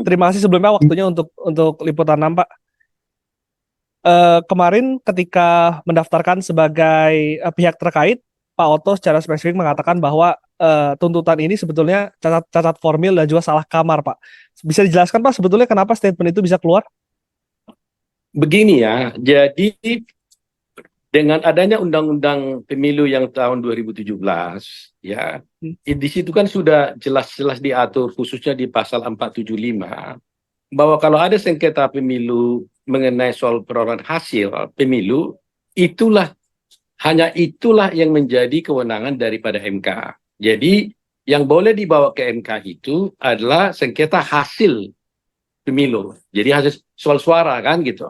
Terima kasih sebelumnya waktunya untuk liputan 6, Pak. Kemarin ketika mendaftarkan sebagai pihak terkait, Pak Otto secara spesifik mengatakan bahwa tuntutan ini sebetulnya cacat formil dan juga salah kamar, Pak. Bisa dijelaskan, Pak, sebetulnya kenapa statement itu bisa keluar? Begini ya, jadi dengan adanya Undang-Undang Pemilu yang tahun 2017, ya, Hmm. di situ kan sudah jelas-jelas diatur, khususnya di pasal 475, bahwa kalau ada sengketa pemilu mengenai soal perolehan hasil pemilu, itulah hanya itulah yang menjadi kewenangan daripada MK. Jadi yang boleh dibawa ke MK itu adalah sengketa hasil pemilu. Jadi hasil soal suara kan gitu.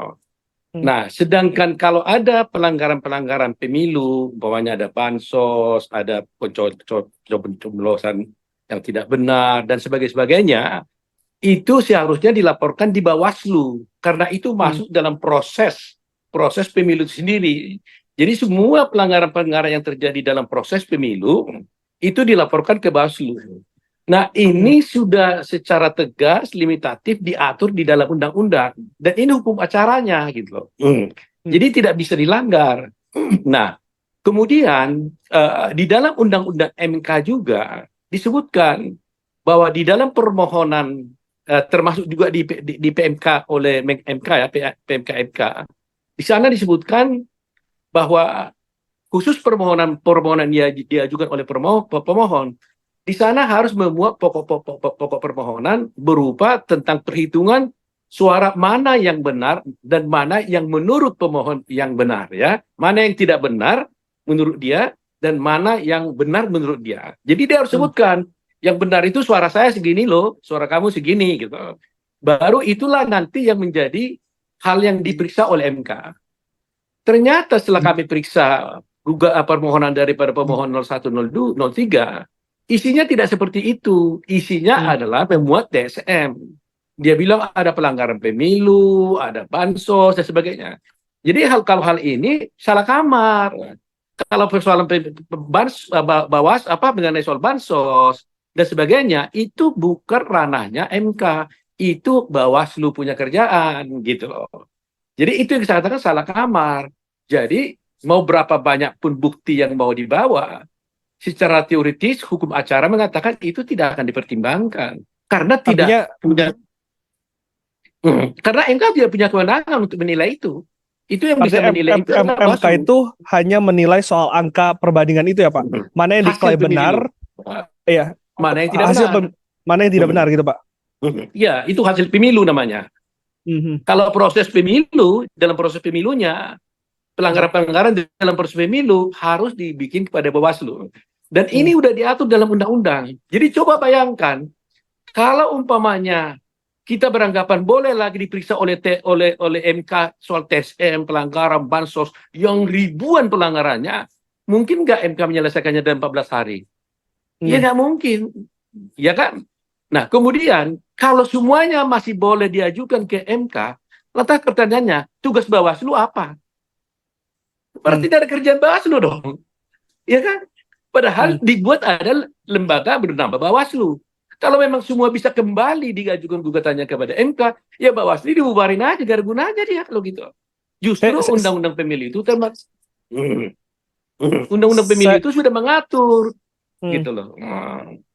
Hmm. Nah, sedangkan kalau ada pelanggaran-pelanggaran pemilu, umpamanya ada bansos, ada pencoblosan yang tidak benar dan sebagainya, itu seharusnya dilaporkan di Bawaslu karena itu Hmm. masuk dalam proses pemilu itu sendiri. Jadi semua pelanggaran-pelanggaran yang terjadi dalam proses pemilu itu dilaporkan ke Bawaslu. Nah, Hmm. ini sudah secara tegas, limitatif diatur di dalam undang-undang dan ini hukum acaranya gitu loh. Hmm. Jadi tidak bisa dilanggar. Nah, kemudian di dalam undang-undang MK juga disebutkan bahwa di dalam permohonan termasuk juga di PMK oleh MK ya, PMK MK, di sana disebutkan bahwa khusus permohonan yang diajukan oleh pemohon, di sana harus memuat pokok permohonan berupa tentang perhitungan suara mana yang benar dan mana yang menurut pemohon yang benar, ya, mana yang tidak benar menurut dia dan mana yang benar menurut dia. Jadi dia harus Hmm. sebutkan yang benar itu suara saya segini loh, suara kamu segini gitu. Baru itulah nanti yang menjadi hal yang diperiksa oleh MK. Ternyata setelah kami periksa juga permohonan daripada pemohon 01, 02, 03, isinya tidak seperti itu. Isinya Hmm. adalah memuat TSM. Dia bilang ada pelanggaran pemilu, ada bansos dan sebagainya. Jadi kalau hal ini salah kamar. Kalau persoalan bawas apa mengenai soal bansos dan sebagainya itu bukan ranahnya MK, itu Bawaslu punya kerjaan gitu loh. Jadi itu yang saya katakan salah kamar. Jadi mau berapa banyak pun bukti yang mau dibawa, secara teoritis hukum acara mengatakan itu tidak akan dipertimbangkan karena tidak Artinya, punya karena MK tidak punya kewenangan untuk menilai itu. Itu yang bisa menilai itu adalah MK Bawaslu. itu hanya menilai soal angka perbandingan itu ya, Pak. Mana yang Hasil diklaim benar, pemilu. ya, Mana yang tidak hasil benar. mana yang tidak benar gitu, Pak. Ya, itu hasil pemilu namanya. Mhm. Kalau proses pemilu, dalam proses pemilunya, pelanggaran-pelanggaran dalam proses pemilu harus dibikin kepada Bawaslu. Dan Hmm. ini udah diatur dalam undang-undang. Jadi coba bayangkan, kalau umpamanya kita beranggapan boleh lagi diperiksa oleh MK soal TSM, pelanggaran, bansos, yang ribuan pelanggarannya, mungkin nggak MK menyelesaikannya dalam 14 hari? Ya Hmm. nggak mungkin. Ya kan? Nah, kemudian kalau semuanya masih boleh diajukan ke MK, letak pertanyaannya, tugas Bawaslu apa? Hmm. Berarti tidak ada kerjaan Bawaslu dong. Ya kan? Hmm. Padahal dibuat ada lembaga bernama Bawaslu. Kalau memang semua bisa kembali diajukan gugatannya kepada MK, ya Bawaslu dibubarin aja, gak ada gunanya dia kalau gitu. Saya, Justru saya, Undang-Undang Pemilu itu Undang-Undang Pemilu saya, itu sudah mengatur hmm. gitu loh.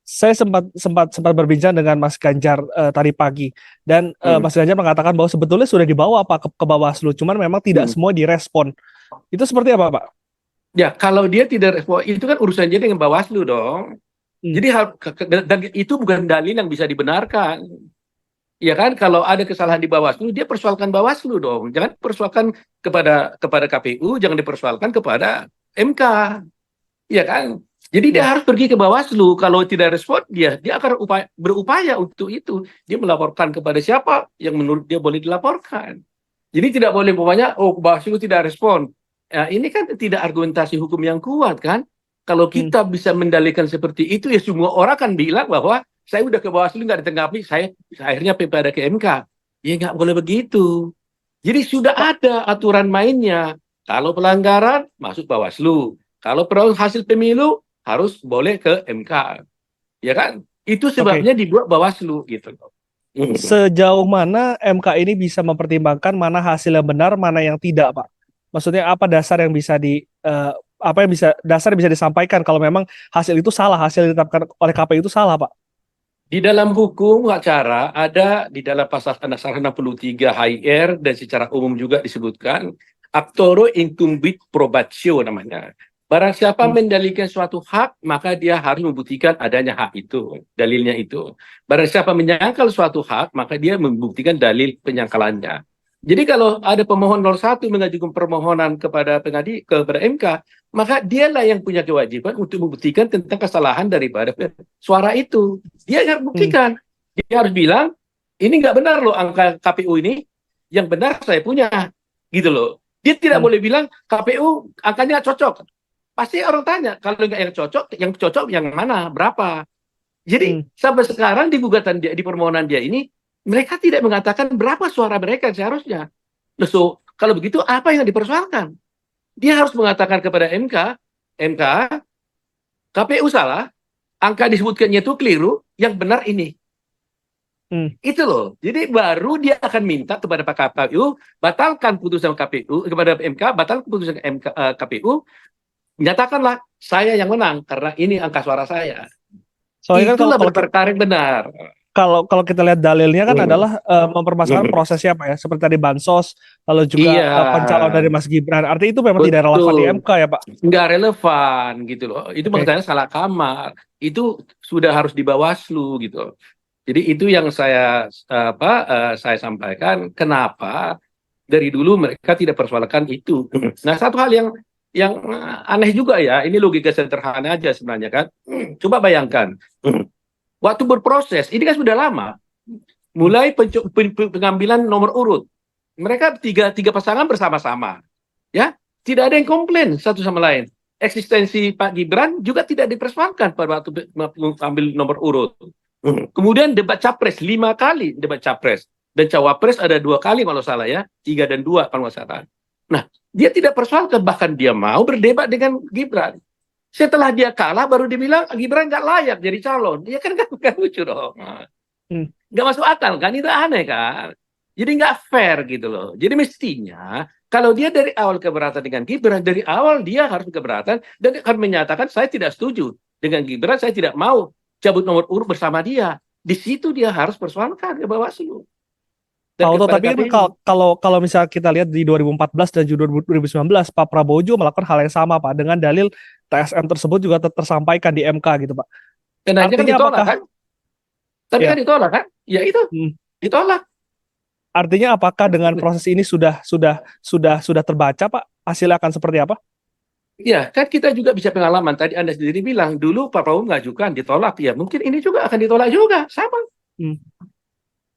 Saya sempat berbincang dengan Mas Ganjar tadi pagi, dan Mas Ganjar mengatakan bahwa sebetulnya sudah dibawa Pak ke Bawaslu, cuman memang tidak semua direspon. Itu seperti apa, Pak? Ya, kalau dia tidak respon, itu kan urusan dia dengan Bawaslu dong. Hmm. Jadi dan itu bukan dalil yang bisa dibenarkan. Ya kan, kalau ada kesalahan di Bawaslu, dia persoalkan Bawaslu dong. Jangan persoalkan kepada KPU, jangan dipersoalkan kepada MK. Ya kan? Jadi dia Hmm. harus pergi ke Bawaslu. Kalau tidak respon, dia akan berupaya untuk itu. Dia melaporkan kepada siapa yang menurut dia boleh dilaporkan. Jadi tidak boleh umpamanya, oh Bawaslu tidak respon. Ya, ini kan tidak argumentasi hukum yang kuat kan? Kalau Hmm. kita bisa mendalilkan seperti itu, ya semua orang akan bilang bahwa saya udah ke Bawaslu nggak ditanggapi, saya akhirnya pada ke MK. Ya nggak boleh begitu. Jadi sudah Pak, ada aturan mainnya. Kalau pelanggaran masuk Bawaslu. Kalau peroleh hasil pemilu harus boleh ke MK. Ya kan? Itu oke. sebabnya dibuat Bawaslu gitu loh. Sejauh mana MK ini bisa mempertimbangkan mana hasil yang benar, mana yang tidak, Pak? Maksudnya apa dasar yang bisa apa yang bisa dasar yang bisa disampaikan kalau memang hasil itu salah, hasil yang ditetapkan oleh KPU itu salah, Pak? Di dalam hukum acara ada di dalam pasal 63 HR dan secara umum juga disebutkan actoro incumbit probatio namanya. Barang siapa Hmm, mendalilkan suatu hak, maka dia harus membuktikan adanya hak itu, dalilnya itu. Barang siapa menyangkal suatu hak, maka dia membuktikan dalil penyangkalannya. Jadi kalau ada pemohon 01 mengajukan permohonan kepada MK, maka dialah yang punya kewajiban untuk membuktikan tentang kesalahan daripada suara itu. Dia harus hmm, buktikan. Dia harus bilang, ini nggak benar loh angka KPU ini, yang benar saya punya. Gitu loh. Dia tidak hmm, boleh bilang KPU angkanya cocok. Pasti orang tanya, kalau nggak yang cocok yang mana, berapa. Jadi hmm, sampai sekarang di gugatan dia, di permohonan dia ini, mereka tidak mengatakan berapa suara mereka seharusnya. Loh, so, kalau begitu apa yang dipersoalkan? Dia harus mengatakan kepada MK, KPU salah, angka disebutkannya itu keliru, yang benar ini. hmm. Itu loh. Jadi baru dia akan minta kepada Pak KPU, batalkan putusan KPU, kepada MK, batalkan putusan KPU, nyatakanlah saya yang menang, karena ini angka suara saya. Soalnya kan kalau Itulah kalau ki- berperkara yang benar. kalau kalau kita lihat dalilnya kan Hmm. adalah mempermasalahkan prosesnya, Pak ya, seperti tadi bansos, lalu juga Iya, pencalon dari Mas Gibran. Artinya itu memang tidak relevan di betul. MK ya, Pak. Nggak relevan gitu loh. Itu menurut Oke. saya salah kamar. Itu sudah harus di Bawaslu gitu. Jadi itu yang saya sampaikan. Kenapa dari dulu mereka tidak persoalkan itu. Nah, satu hal yang aneh juga ya. Ini logika sederhana aja sebenarnya kan. Coba bayangkan. Waktu berproses ini kan sudah lama. Hmm, Mulai pengambilan nomor urut. Mereka tiga pasangan bersama-sama. Ya, tidak ada yang komplain satu sama lain. Eksistensi Pak Gibran juga tidak dipersoalkan pada waktu mengambil nomor urut. Kemudian debat capres 5 kali debat capres dan cawapres ada 2 kali kalau salah ya, 3 dan 2 kalau salah. Nah, dia tidak persoalkan bahkan dia mau berdebat dengan Gibran. Setelah dia kalah baru dibilang Gibran nggak layak jadi calon. Ya kan lucu dong. hmm. Nggak masuk akal kan, itu aneh kan. Jadi nggak fair gitu loh. Jadi mestinya kalau dia dari awal keberatan dengan Gibran, dari awal dia harus keberatan dan akan menyatakan saya tidak setuju dengan Gibran, saya tidak mau cabut nomor urut bersama dia. Di situ dia harus persoalkan ke Bawaslu Pak dan Oto, kepada tapi kan KPU. kalau misalnya kita lihat di 2014 dan juga 2019, Pak Prabowo juga melakukan hal yang sama, Pak, dengan dalil TSM tersebut juga tersampaikan di MK gitu, Pak. Dan akhirnya kan Artinya ditolak apakah kan? Tapi kan ya, ditolak kan? Ya itu hmm, ditolak. artinya apakah dengan proses ini sudah terbaca, Pak? Hasilnya akan seperti apa? Ya, kan kita juga bisa pengalaman. Tadi Anda sendiri bilang, dulu Pak Prabowo mengajukan, ditolak. Ya, mungkin ini juga akan ditolak juga. Sama. Hmm.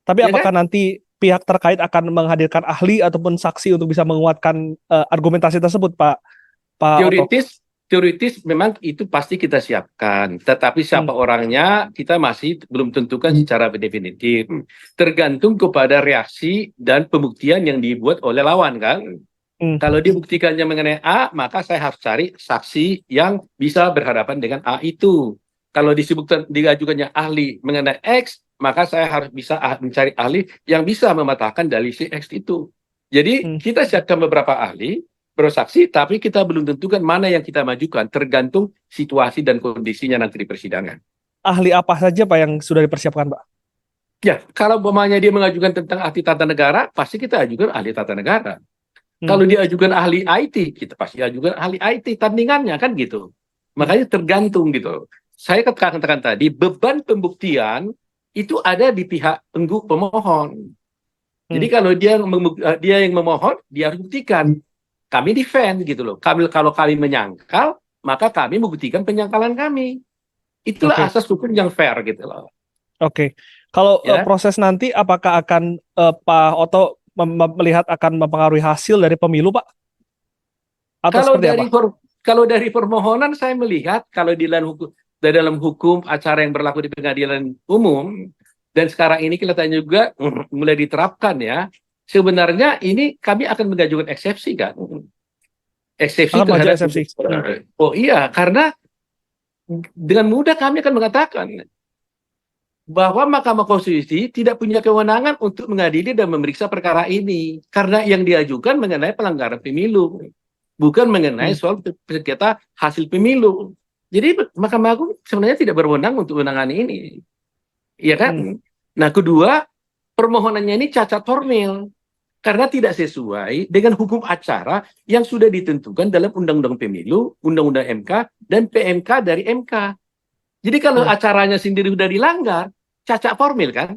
Tapi Ya apakah kan? nanti pihak terkait akan menghadirkan ahli ataupun saksi untuk bisa menguatkan argumentasi tersebut, Pak Oto? Teoritis memang itu pasti kita siapkan, tetapi Hmm, siapa orangnya kita masih belum tentukan secara definitif. Tergantung kepada reaksi dan pembuktian yang dibuat oleh lawan kan. hmm, Kalau dibuktikannya mengenai A, maka saya harus cari saksi yang bisa berhadapan dengan A itu. Kalau disebutkan diajukannya ahli mengenai X, maka saya harus bisa mencari ahli yang bisa mematahkan dalil si X itu. Jadi hmm. kita siapkan beberapa ahli bersaksi, tapi kita belum tentukan mana yang kita majukan, tergantung situasi dan kondisinya nanti di persidangan. Ahli apa saja, Pak, yang sudah dipersiapkan, Pak? Ya, kalau umpamanya dia mengajukan tentang ahli tata negara, pasti kita ajukan ahli tata negara. Hmm, Kalau dia ajukan ahli IT, kita pasti ajukan ahli IT tandingannya kan gitu. hmm, Makanya tergantung gitu. Saya katakan tadi beban pembuktian itu ada di pihak pemohon. hmm. Jadi kalau dia yang memohon, dia harus buktikan. Kami defend gitu loh. Kalau kami menyangkal, maka kami membuktikan penyangkalan kami. Itulah Oke, asas hukum yang fair gitu loh. oke. Kalau Ya. proses nanti, apakah akan Pak Oto melihat akan mempengaruhi hasil dari pemilu, Pak? Atau Kalau seperti apa? dari kalau dari permohonan saya melihat kalau dalam hukum acara yang berlaku di pengadilan umum dan sekarang ini kelihatannya juga mulai diterapkan ya. Sebenarnya ini kami akan mengajukan eksepsi kan. Eksepsi Akan maju terhadap eksepsi. Hmm, oh iya, karena dengan mudah kami akan mengatakan bahwa Mahkamah Konstitusi tidak punya kewenangan untuk mengadili dan memeriksa perkara ini karena yang diajukan mengenai pelanggaran pemilu, bukan mengenai Hmm. soal sengketa hasil pemilu. Jadi Mahkamah Agung sebenarnya tidak berwenang untuk menangani ini, ya Hmm. kan? Nah, kedua, permohonannya ini cacat formil karena tidak sesuai dengan hukum acara yang sudah ditentukan dalam Undang-Undang Pemilu, Undang-Undang MK, dan PMK dari MK. Jadi kalau Hmm. acaranya sendiri sudah dilanggar, cacat formil kan?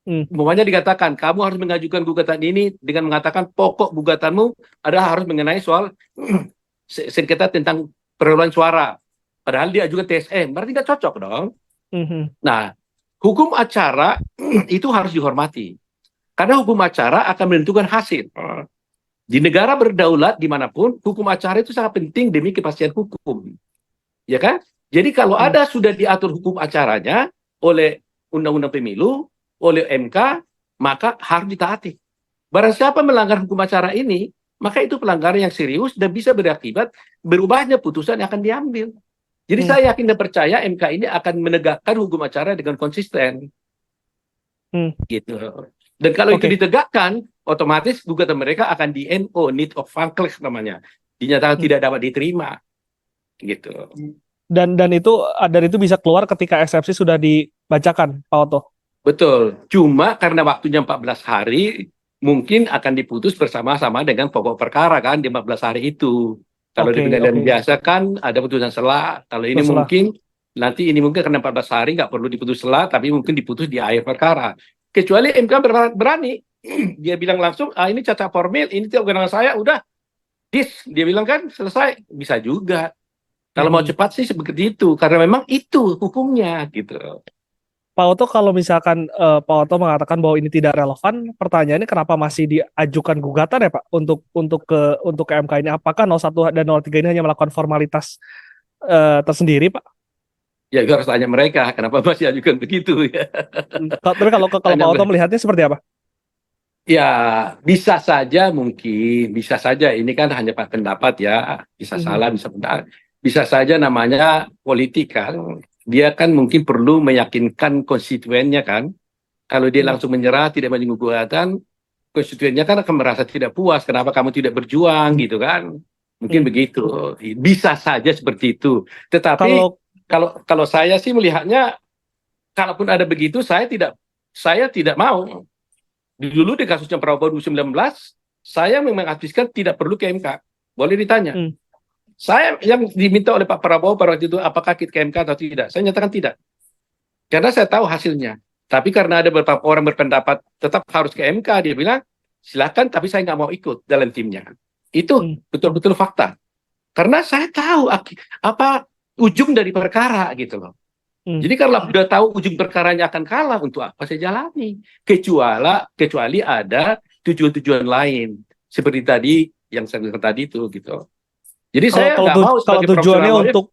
Hmm. Umpamanya dikatakan, kamu harus mengajukan gugatan ini dengan mengatakan pokok gugatanmu adalah harus mengenai soal sengketa tentang perolehan suara. Padahal dia juga TSM, berarti tidak cocok dong. Hmm. Nah, hukum acara itu harus dihormati. Karena hukum acara akan menentukan hasil. Di negara berdaulat dimanapun, hukum acara itu sangat penting demi kepastian hukum. Ya kan? Jadi kalau Hmm. ada sudah diatur hukum acaranya oleh Undang-Undang Pemilu, oleh MK, maka harus ditaati. Barang siapa melanggar hukum acara ini, maka itu pelanggaran yang serius dan bisa berakibat berubahnya putusan yang akan diambil. Jadi Hmm. saya yakin dan percaya MK ini akan menegakkan hukum acara dengan konsisten. Hmm. Gitu. Dan kalau itu Oke. ditegakkan, otomatis gugatan mereka akan di NO, need of funckless namanya. Dinyatakan Hmm. tidak dapat diterima. Gitu. Dan itu bisa keluar ketika eksepsi sudah dibacakan, Pak Oto. Betul. Cuma karena waktunya 14 hari, mungkin akan diputus bersama-sama dengan pokok perkara kan di 14 hari itu. Kalau di Oke, pengadilan oke. biasa kan ada putusan sela. Kalau ini Terserah. mungkin nanti ini mungkin karena 14 hari nggak perlu diputus sela, tapi mungkin diputus di akhir perkara. Kecuali MK berani, dia bilang langsung, ini cacat formil, ini tidak kewenangan saya, udah, dia bilang kan selesai, bisa juga. Kalau mau Hmm. cepat sih seperti itu, karena memang itu hukumnya gitu. Pak Oto, kalau misalkan Pak Oto mengatakan bahwa ini tidak relevan, pertanyaannya kenapa masih diajukan gugatan ya Pak untuk ke MK ini? Apakah 01 dan 03 ini hanya melakukan formalitas tersendiri Pak? Ya, gue harus tanya mereka, kenapa masih ajukan begitu ya. Tapi kalau Tanya Pak Oto melihatnya seperti apa? Ya, bisa saja mungkin, bisa saja ini kan hanya pendapat ya, bisa Mhm. salah, bisa saja namanya politik kan. Dia kan mungkin perlu meyakinkan konstituennya kan. Kalau dia Mhm. langsung menyerah, tidak maju gugatan, konstituennya kan akan merasa tidak puas. Kenapa kamu tidak berjuang gitu kan? Mungkin Mhm. begitu. Bisa saja seperti itu. Tetapi Kalau kalau saya sih melihatnya, kalaupun ada begitu, saya tidak mau. Dulu di kasusnya Prabowo 2019, saya memang aktifkan tidak perlu ke MK. Boleh ditanya. mhm. Saya yang diminta oleh Pak Prabowo pada waktu itu, apakah kita ke MK atau tidak? Saya nyatakan tidak. Karena saya tahu hasilnya. Tapi karena ada beberapa orang berpendapat tetap harus ke MK, dia bilang, silakan tapi saya nggak mau ikut dalam timnya. Itu Mhm. betul-betul fakta. Karena saya tahu apa ujung dari perkara gitu loh. Mhm. Jadi kalau sudah tahu ujung perkaranya akan kalah, untuk apa saya jalani? Kecuali ada tujuan-tujuan lain. Seperti tadi yang saya bilang tadi itu gitu. Jadi kalau saya kalau nggak tuj mau kalau sebagai tujuannya profesional lawyer, untuk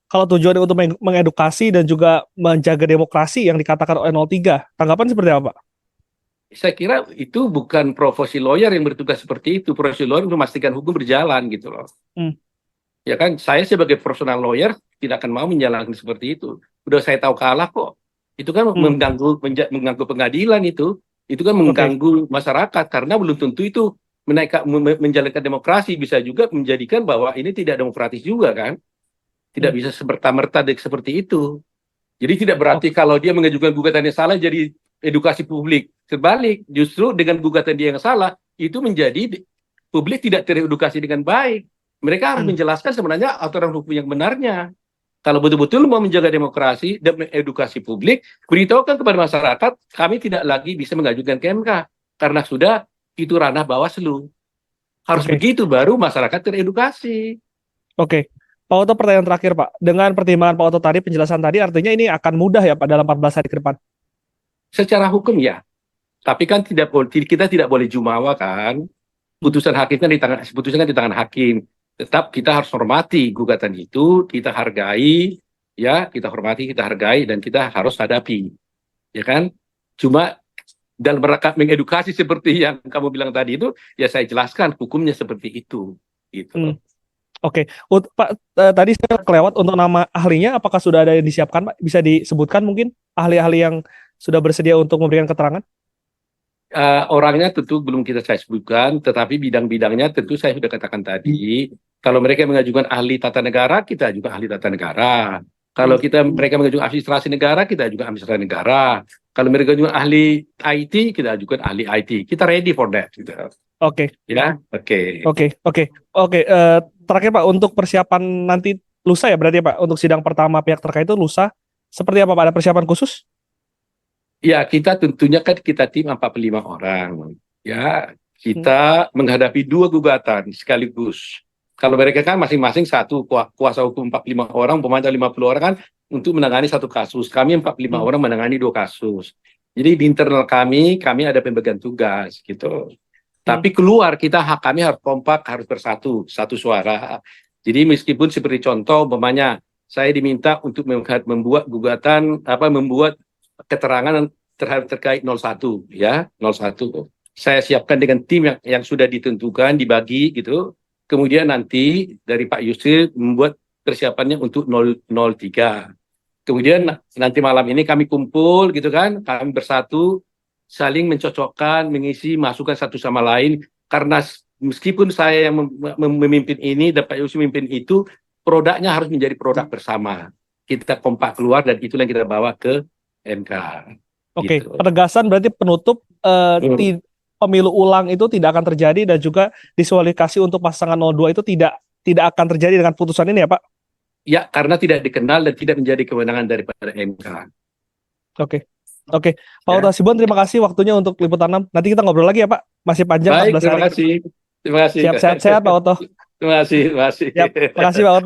kalau tujuannya untuk mengedukasi dan juga menjaga demokrasi yang dikatakan oleh 03, tanggapan seperti apa Pak? saya kira itu bukan profesi lawyer yang bertugas seperti itu. Profesi lawyer untuk memastikan hukum berjalan gitu loh. Hmm. Ya kan, saya sebagai profesional lawyer tidak akan mau menjalankan seperti itu. Udah saya tahu kalah kok. Itu kan Hmm. mengganggu pengadilan itu. Itu kan Oke. mengganggu masyarakat karena belum tentu itu menjalankan demokrasi, bisa juga menjadikan bahwa ini tidak demokratis juga kan. Tidak Hmm. bisa semerta-merta seperti itu. Jadi tidak berarti Oke. kalau dia mengajukan gugatan yang salah jadi edukasi publik. Terbalik, justru dengan gugatan dia yang salah itu menjadi publik tidak teredukasi dengan baik. Mereka harus Hmm. menjelaskan sebenarnya aturan hukum yang benarnya. Kalau betul-betul mau menjaga demokrasi dan mengedukasi publik, beritahukan kepada masyarakat, kami tidak lagi bisa mengajukan ke MK karena sudah itu ranah Bawaslu. Harus Oke. begitu baru masyarakat teredukasi. Oke. Pak Oto, pertanyaan terakhir Pak. Dengan pertimbangan Pak Oto tadi, penjelasan tadi, artinya ini akan mudah ya Pak dalam 14 hari ke depan. Secara hukum ya, tapi kan kita tidak boleh jumawa kan. Hmm. Putusan kan di tangan hakim. Tetap kita harus hormati gugatan itu, kita hargai, ya, kita hormati, kita hargai, dan kita harus hadapi, ya kan? Cuma dalam rangka mengedukasi seperti yang kamu bilang tadi itu, ya saya jelaskan hukumnya seperti itu, gitu. Hmm. Oke, Pak, tadi saya kelewat untuk nama ahlinya, apakah sudah ada yang disiapkan, Pak? Bisa disebutkan mungkin ahli-ahli yang sudah bersedia untuk memberikan keterangan? Orangnya tentu belum saya sebutkan, tetapi bidang-bidangnya tentu saya sudah katakan tadi. Kalau mereka mengajukan ahli tata negara, kita juga ahli tata negara. Kalau mereka mengajukan administrasi negara, kita juga administrasi negara. Kalau mereka juga ahli IT, kita ajukan ahli IT. Kita ready for that. Gitu. Oke, Ya, oke. oke. Terakhir Pak, untuk persiapan nanti lusa ya berarti ya, Pak, untuk sidang pertama pihak terkait itu lusa, seperti apa Pak? Ada persiapan khusus? Ya, kita tentunya kan kita tim 45 orang. Ya, Hmm. kita menghadapi 2 gugatan sekaligus. Kalau mereka kan masing-masing satu kuasa hukum 45 orang, pemanjang 50 orang kan untuk menangani satu kasus. Kami 45 Hmm. orang menangani 2 kasus. Jadi di internal kami ada pembagian tugas gitu. Tapi keluar kita kami harus kompak, harus bersatu, satu suara. Jadi meskipun seperti contoh, umpamanya saya diminta untuk membuat gugatan, membuat keterangan terkait 01 ya 01 saya siapkan dengan tim yang sudah ditentukan dibagi gitu kemudian nanti dari Pak Yusril membuat persiapannya untuk 003 kemudian nanti malam ini kami kumpul gitu kan kami bersatu saling mencocokkan mengisi masukan satu sama lain karena meskipun saya yang memimpin ini dan Pak Yusril memimpin itu produknya harus menjadi produk bersama kita kompak keluar dan itulah yang kita bawa ke MK. Oke, Gitu. penegasan berarti penutup pemilu ulang itu tidak akan terjadi dan juga diskualifikasi untuk pasangan 02 itu tidak akan terjadi dengan putusan ini ya Pak? Ya, karena tidak dikenal dan tidak menjadi kewenangan daripada MK. Oke, Pak Ya. Oto Hasibuan, terima kasih waktunya untuk Liputan 6. Nanti kita ngobrol lagi ya Pak, masih panjang Baik, 14 terima hari. kasih. Terima kasih. Siap, sehat-sehat Pak Oto. Terima kasih. Terima kasih. Siap, makasih Pak Oto.